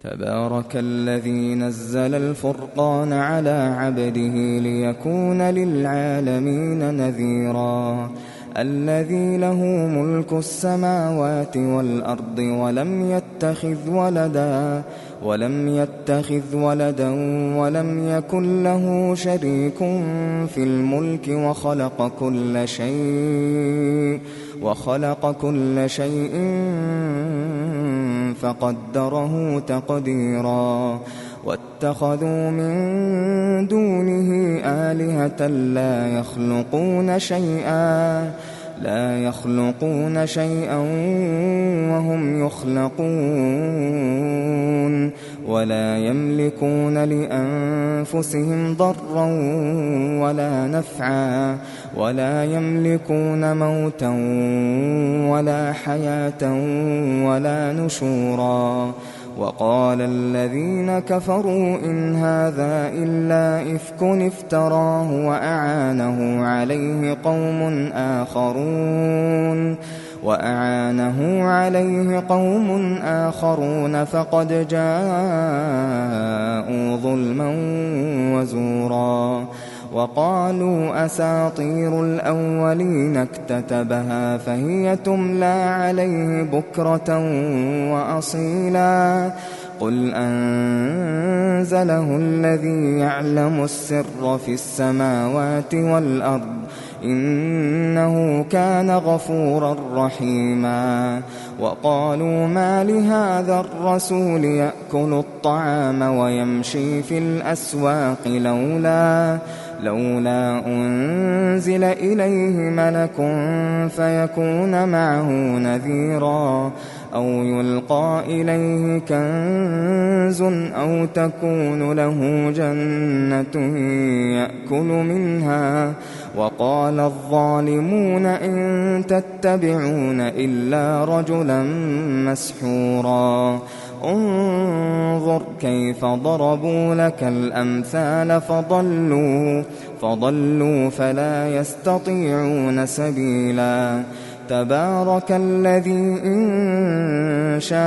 تبارك الذي نزل الفرقان على عبده ليكون للعالمين نذيرا الذي له ملك السماوات والأرض ولم يتخذ ولدا ولم يكن له شريك في الملك وخلق كل شيء فقدره تقديرا واتخذوا من دونه آلهة لا يخلقون شيئا وهم يخلقون ولا يملكون لأنفسهم ضرا ولا نفعا ولا يملكون موتا ولا حياة ولا نشورا وقال الذين كفروا إن هذا إلا إفك افتراه وأعانه عليه قوم آخرون فقد جاءوا ظلما وزورا وقالوا أساطير الأولين اكتتبها فهي تملى عليه بكرة وأصيلا قل أنزله الذي يعلم السر في السماوات والأرض إنه كان غفورا رحيما وقالوا ما لهذا الرسول يأكل الطعام ويمشي في الأسواق لولا أنزل إليه ملك فيكون معه نذيرا أو يلقى إليه كنز أو تكون له جنة يأكل منها وقال الظالمون إن تتبعون إلا رجلا مسحورا انظر كيف ضربوا لك الأمثال فضلوا فلا يستطيعون سبيلا تبارك الذي إن شاء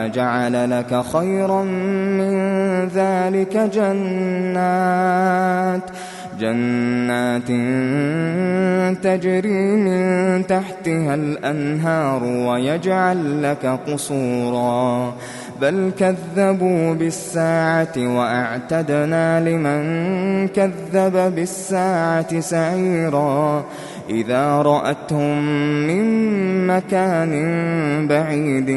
جعل لك خيرا من ذلك جنات تجري من تحتها الأنهار ويجعل لك قصورا بل كذبوا بالساعة وأعتدنا لمن كذب بالساعة سعيرا إذا رأتهم من مكان بعيد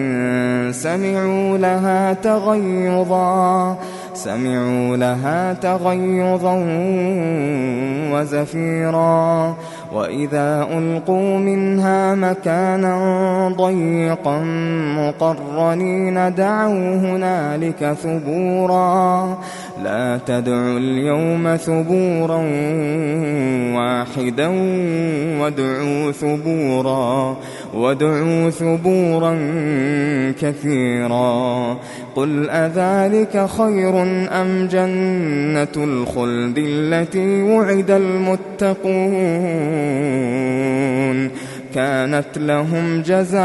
سمعوا لها تغيظا وزفيرا وإذا ألقوا منها مكانا ضيقا مقرنين دعوا هنالك ثبورا لا تدعوا اليوم ثبورا واحدا وادعوا ثبورا كثيرا قل أذلك خير أم جنة الخلد التي وعد المتقون كانت لهم جزاء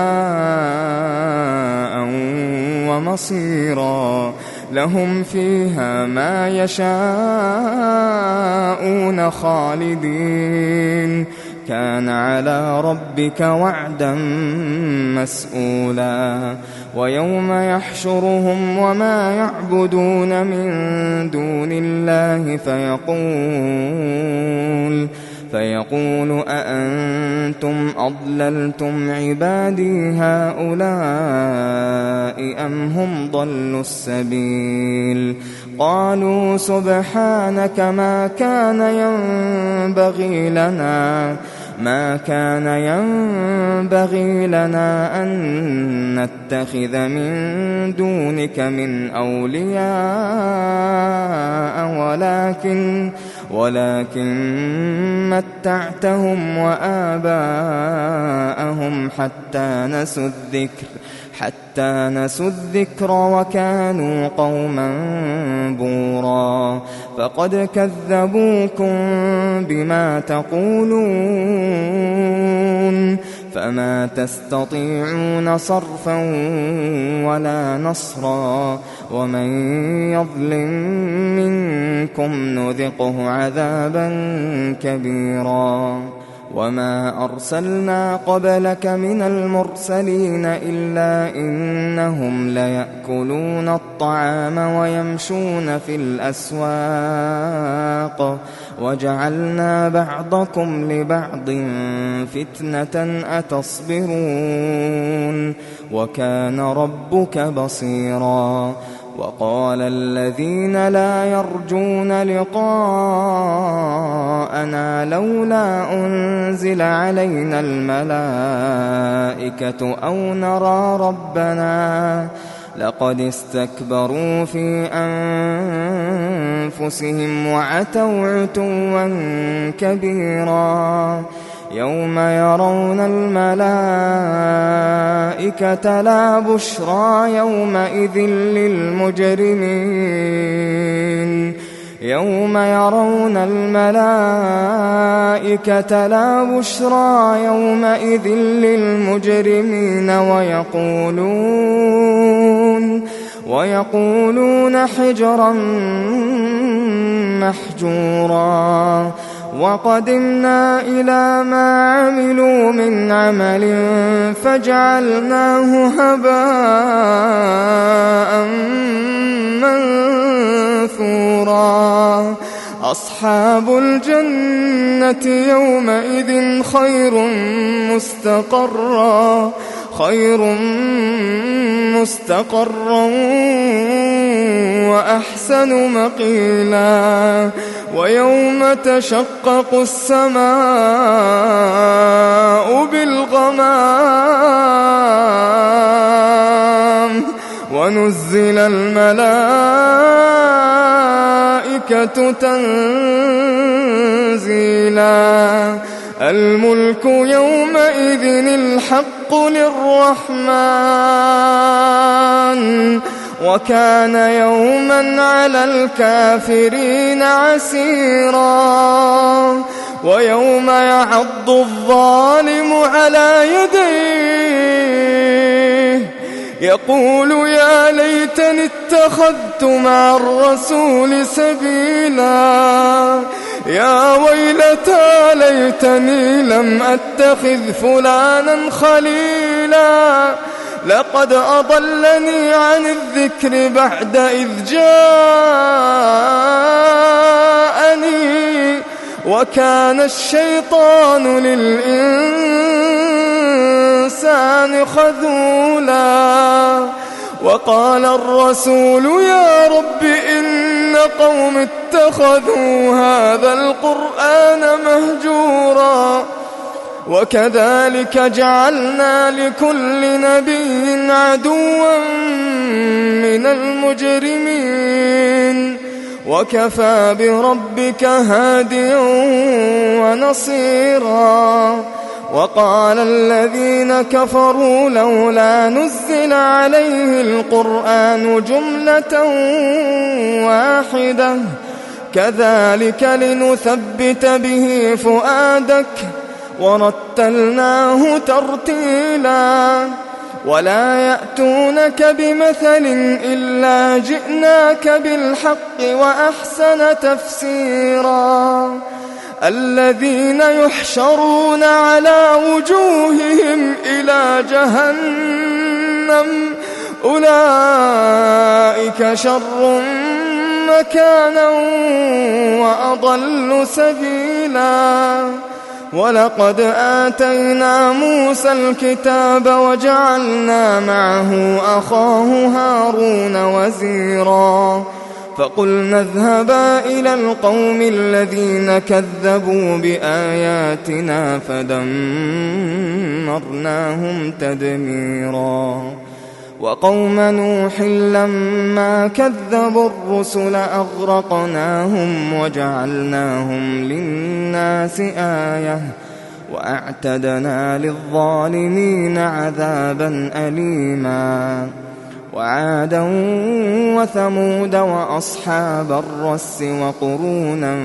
ومصيرا لهم فيها ما يشاءون خالدين كان على ربك وعدا مسئولا ويوم يحشرهم وما يعبدون من دون الله فيقول أأنتم أضللتم عبادي هؤلاء أم هم ضلوا السبيل قالوا سبحانك ما كان ينبغي لنا أن نتخذ من دونك من أولياء ولكن متعتهم وآباءهم حتى نسوا الذكر وكانوا قوما بورا فقد كذبوكم بما تقولون فما تستطيعون صرفا ولا نصرا ومن يظلم منكم نذقه عذابا كبيرا وما أرسلنا قبلك من المرسلين إلا إنهم ليأكلون الطعام ويمشون في الأسواق وجعلنا بعضكم لبعض فتنة أتصبرون وكان ربك بصيرا وقال الذين لا يرجون لقاءنا لولا أنزل علينا الملائكة أو نرى ربنا لقد استكبروا في أنفسهم وعتوا عتوا كبيرا يوم يرون الملائكة لا بشرى يومئذ للمجرمين يوم يرون الملائكة لا بشرى يومئذ للمجرمين ويقولون حجرا محجورا وقدمنا إلى ما عملوا من عمل فجعلناه هباء منثورا أصحاب الجنة يومئذ خير مستقرا وأحسن مقيلا ويوم تشقق السماء بالغمام ونزل الملائكة تنزيلا الملك يومئذ الحق للرحمن وكان يوما على الكافرين عسيرا ويوم يعض الظالم على يديه يقول يا ليتني اتخذت مع الرسول سبيلا يا ويلتى ليتني لم أتخذ فلانا خليلا لقد أضلني عن الذكر بعد إذ جاءني وكان الشيطان للإنسان خذولا وقال الرسول يا رب إن قوم اتخذوا هذا القرآن مهجورا وكذلك جعلنا لكل نبي عدوا من المجرمين وكفى بربك هاديا ونصيرا وقال الذين كفروا لولا نزل عليه القرآن جملة واحدة كذلك لنثبت به فؤادك ورتلناه ترتيلا ولا يأتونك بمثل إلا جئناك بالحق وأحسن تفسيرا الذين يحشرون على وجوههم إلى جهنم أولئك شر مكانا وأضل سبيلا ولقد آتينا موسى الكتاب وجعلنا معه أخاه هارون وزيرا فقلنا اذهبا إلى القوم الذين كذبوا بآياتنا فدمرناهم تدميرا وقوم نوح لما كذبوا الرسل أغرقناهم وجعلناهم للناس آية وأعتدنا للظالمين عذابا أليما وعادا وثمود وأصحاب الرس وقرونا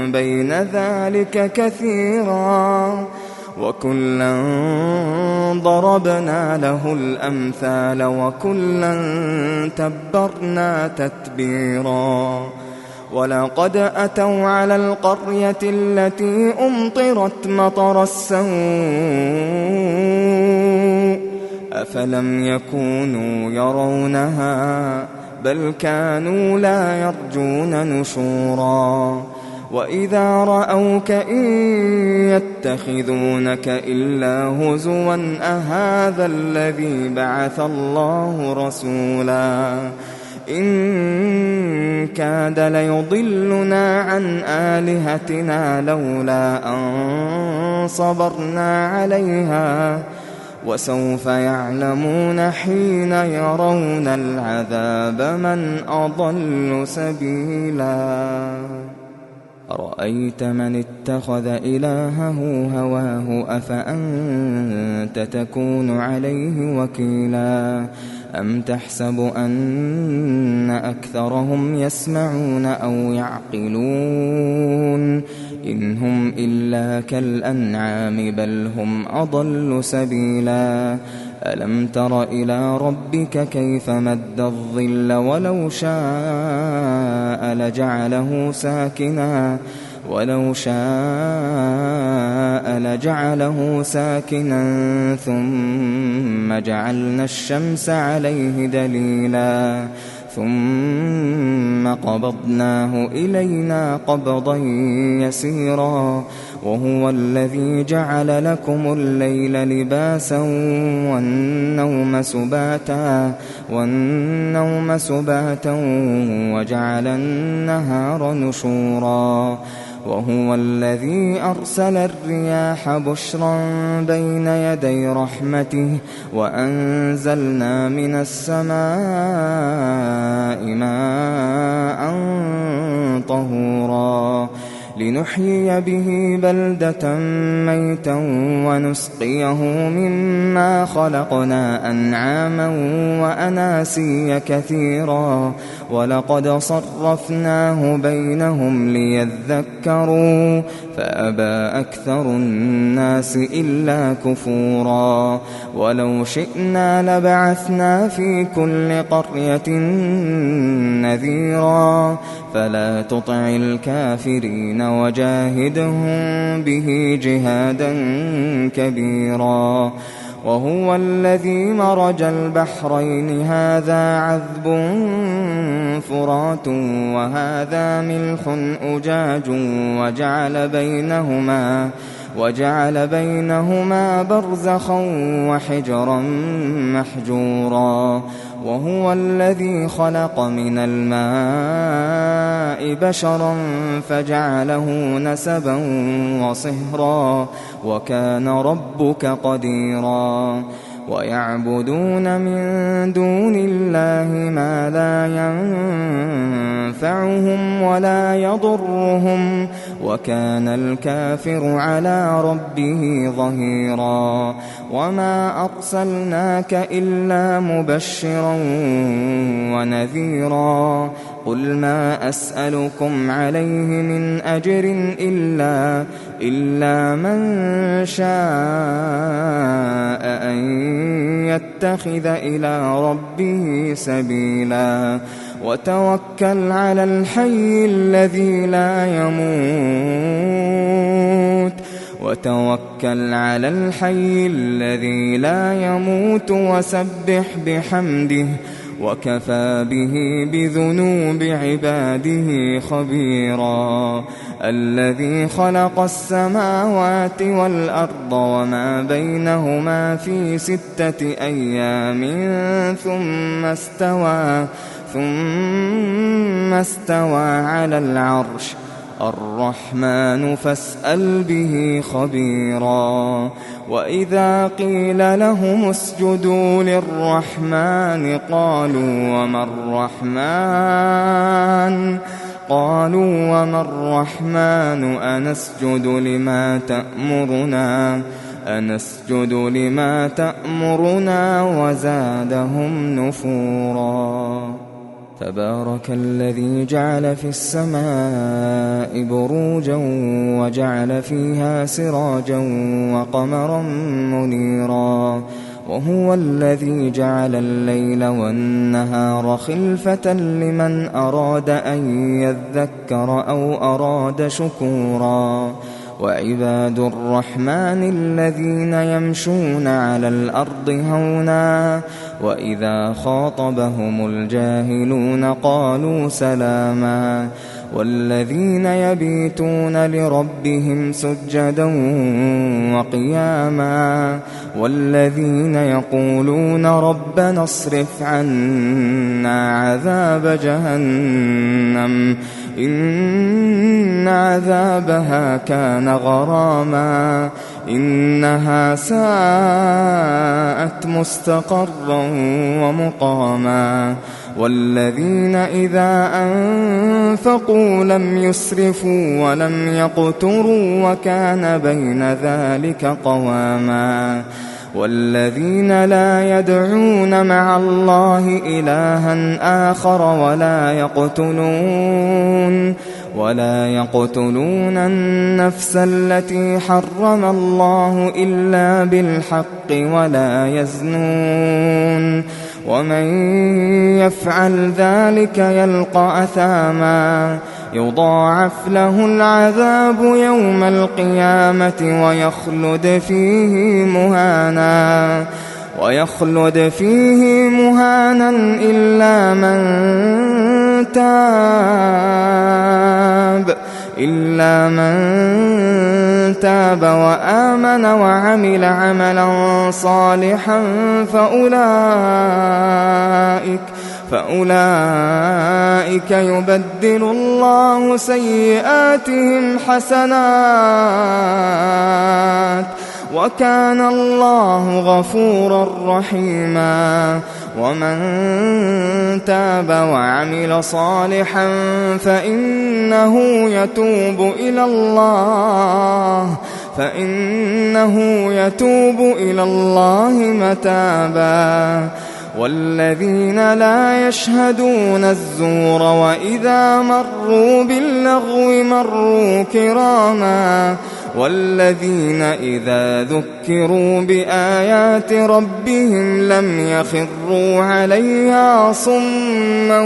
بين ذلك كثيرا وكلا ضربنا له الأمثال وكلا تبرنا تتبيرا ولقد أتوا على القرية التي أمطرت مطر السوء أفلم يكونوا يرونها بل كانوا لا يرجون نشورا وإذا رأوك إن يتخذونك إلا هزوا أهذا الذي بعث الله رسولا إن كاد ليضلنا عن آلهتنا لولا أن صبرنا عليها وسوف يعلمون حين يرون العذاب من أضل سبيلا أرأيت من اتخذ إلهه هواه أفأنت تكون عليه وكيلا أم تحسب أن أكثرهم يسمعون أو يعقلون إن هم إلا كالأنعام بل هم أضل سبيلا ألم تر إلى ربك كيف مد الظل ولو شاء لجعله ساكنا ثم جعلنا الشمس عليه دليلا ثم قبضناه إلينا قبضا يسيرا وهو الذي جعل لكم الليل لباسا والنوم سباتا وجعل النهار نشورا وهو الذي أرسل الرياح بشرا بين يدي رحمته وأنزلنا من السماء ماء طهورا لنحيي به بلدة ميتا ونسقيه مما خلقنا أنعاما وأناسيا كثيرا ولقد صرفناه بينهم ليذكروا فأبى أكثر الناس إلا كفورا ولو شئنا لبعثنا في كل قرية نذيرا فلا تطع الكافرين وجاهدهم به جهادا كبيرا وهو الذي مرج البحرين هذا عذب فرات وهذا ملح أجاج وجعل بينهما برزخا وحجرا محجورا وهو الذي خلق من الماء بشرا فجعله نسبا وصهرا وكان ربك قديرا ويعبدون من دون الله ما لا ينفعهم ولا يضرهم وكان الكافر على ربه ظهيرا وما أرسلناك إلا مبشرا ونذيرا قل ما أسألكم عليه من أجر إلا من شاء أن يتخذ إلى ربه سبيلا وتوكل على الحي الذي لا يموت وسبح بحمده وكفى به بذنوب عباده خبيرا الذي خلق السماوات والأرض وما بينهما في 6 أيام ثم استوى على العرش الرحمن فاسأل به خبيرا وإذا قيل لهم اسجدوا للرحمن قالوا وما الرحمن أنسجد لما تأمرنا وزادهم نفورا. تبارك الذي جعل في السماء بروجا وجعل فيها سراجا وقمرا منيرا وهو الذي جعل الليل والنهار خلفة لمن أراد أن يذكر أو أراد شكورا وعباد الرحمن الذين يمشون على الأرض هونا وإذا خاطبهم الجاهلون قالوا سلاما والذين يبيتون لربهم سجدا وقياما والذين يقولون ربنا اصرف عنا عذاب جهنم إن عذابها كان غراما إنها ساءت مستقرا ومقاما والذين إذا أنفقوا لم يسرفوا ولم يقتروا وكان بين ذلك قواما والذين لا يدعون مع الله إلها آخر ولا يقتلون النفس التي حرم الله إلا بالحق ولا يزنون ومن يفعل ذلك يلقى أثاما يضاعف له العذاب يوم القيامة ويخلد فيه مهانا إلا من تاب وآمن وعمل عملا صالحا فأولئك يبدل الله سيئاتهم حسنات وكان الله غفورا رحيما ومن تاب وعمل صالحا فإنه يتوب إلى الله متابا والذين لا يشهدون الزور وإذا مروا باللغو مروا كراما والذين إذا ذكروا بآيات ربهم لم يخروا عليها صما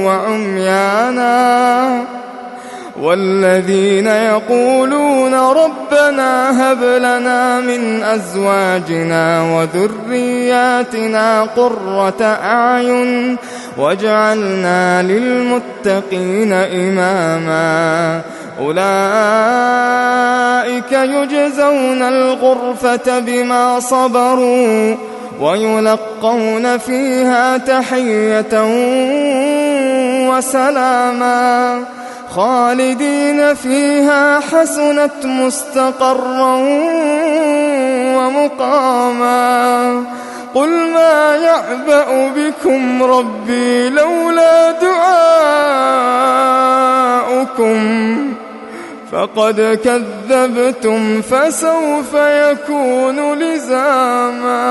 وعميانا والذين يقولون ربنا هب لنا من أزواجنا وذرياتنا قرة أعين واجعلنا للمتقين إماما أولئك يجزون الغرفة بما صبروا ويلقون فيها تحية وسلاما خالدين فيها حسنت مستقرا ومقاما قل ما يعبأ بكم ربي لولا دعاؤكم فقد كذبتم فسوف يكون لزاما.